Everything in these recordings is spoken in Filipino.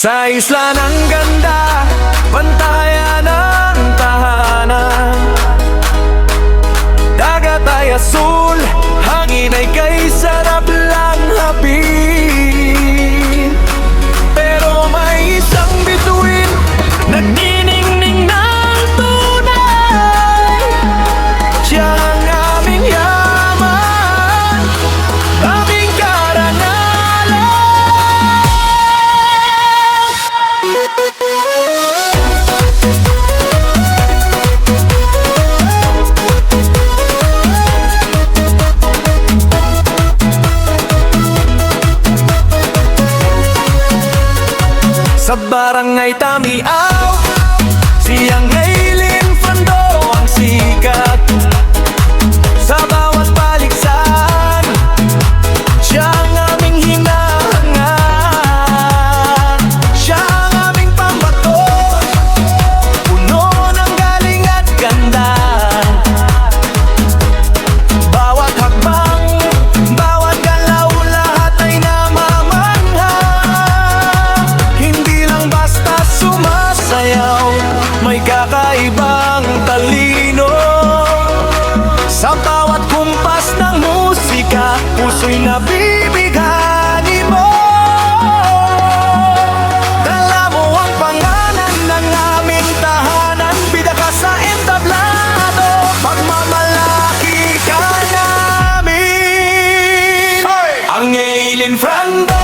Sa isla ng ganda, bantayan ang tahanan. Dagat ay asul, hangin ay kay sarap lang hapin. Pero may isang bituin, nagniningning ng tunay. Siya ang aming yaman, aming karangalan. Sa barangay Tamiaw, siyang Hailin Fando ang sikat. Sa bawat paligsahan, siya ang aming hinahangan. Siya ang aming pambato, puno ng galing at ganda. Bawat hakbang, bawat galaw, lahat ay namamangha. Hindi lang basta sumasayaw, may kakaibang talino. Sa bawat kumpas ng musika, puso'y nabibighani mo. Dala mo ang pangalan ng aming tahanan, bida ka sa entablado, pagmamalaki ka namin. Ang Hailin Fando,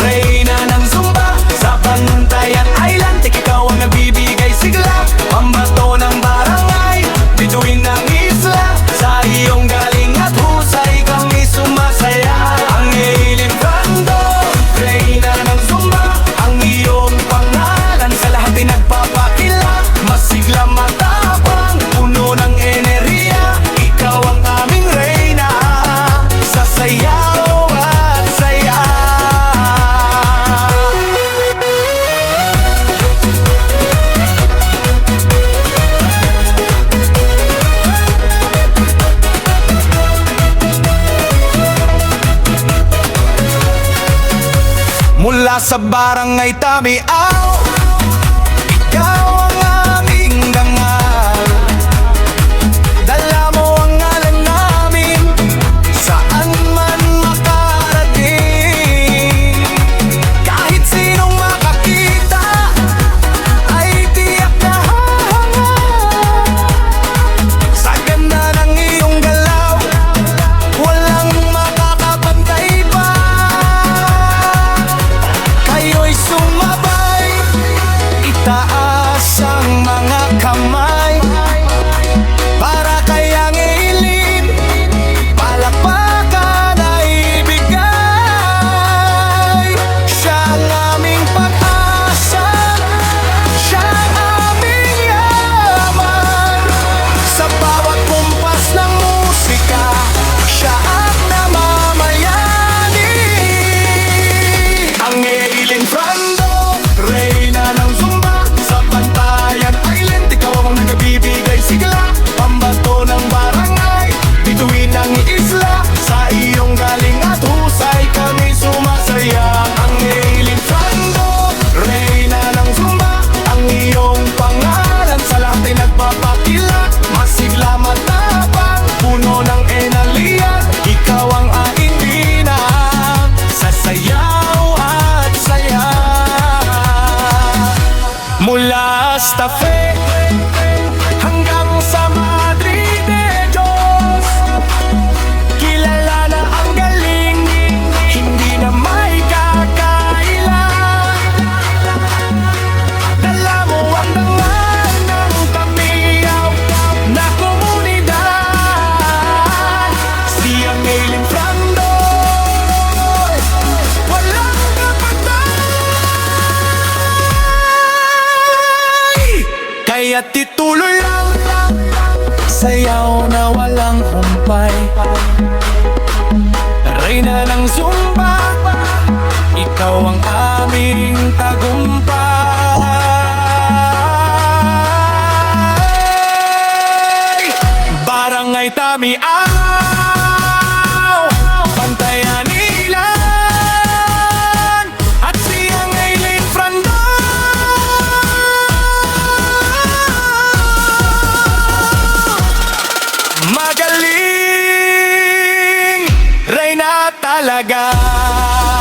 reyna ng Zumba. Sa Bantayan Island, ikaw ang nagbibigay sigla. Pambato ng barangay, bituin ng isla. Sa iyong galing at husay, kami sumasaya. Ang Hailin Fando, reyna ng Zumba. Ang iyong pangalan sa lahat ay nagpapakila. Masigla, matapang, puno ng enerhiya. Ikaw ang aming reyna sa sayaw at saya. Mula sa barangay Tamiaw, ikaw ang aming dangal. Dala mo ang ngalan namin, saan man makarating. Kahit sinong makakita, ay tiyak na hahanga. Sa ganda ng iyong galaw, walang makakapantay pa. Kayo'y sumabay, itaas ang mga kamay. Para kay ang Hailin, palakpakan ay ibigay. Siya ang aming pag-asa, siya ang aming yaman. Sa bawat kumpas ng musika, siya ang namamayani. Ang Hailin Fando, reyna ng Zumba. Sa Bantayan Island, ikaw ang nagbibigay sigla. Pambato ng barangay, bituin ng isla. Sa iyong galing at husay, kami sumasaya. Ang Hailin Fando, reyna ng Zumba. Ang iyong pangalan sa lahat ay nagpapakila. Masigla, matapang, puno ng enerhiya. Ikaw ang aking binang sa sayaw at saya. Mula Stafe hanggang sa Madre de Dios, kilala na ang galing, hindi na may kakaila. Dala mo ang dangal ng Tamiaw na komunidad. Siyang Hailin Fando, walang kapatay. Kaya't ituloy lang, sayaw na walang humpay. Reyna ng Zumba, ikaw ang aming tagumpay. Barangay Tamiaw, Bantayan Island, at siyang Hailin Fando. mahalaga.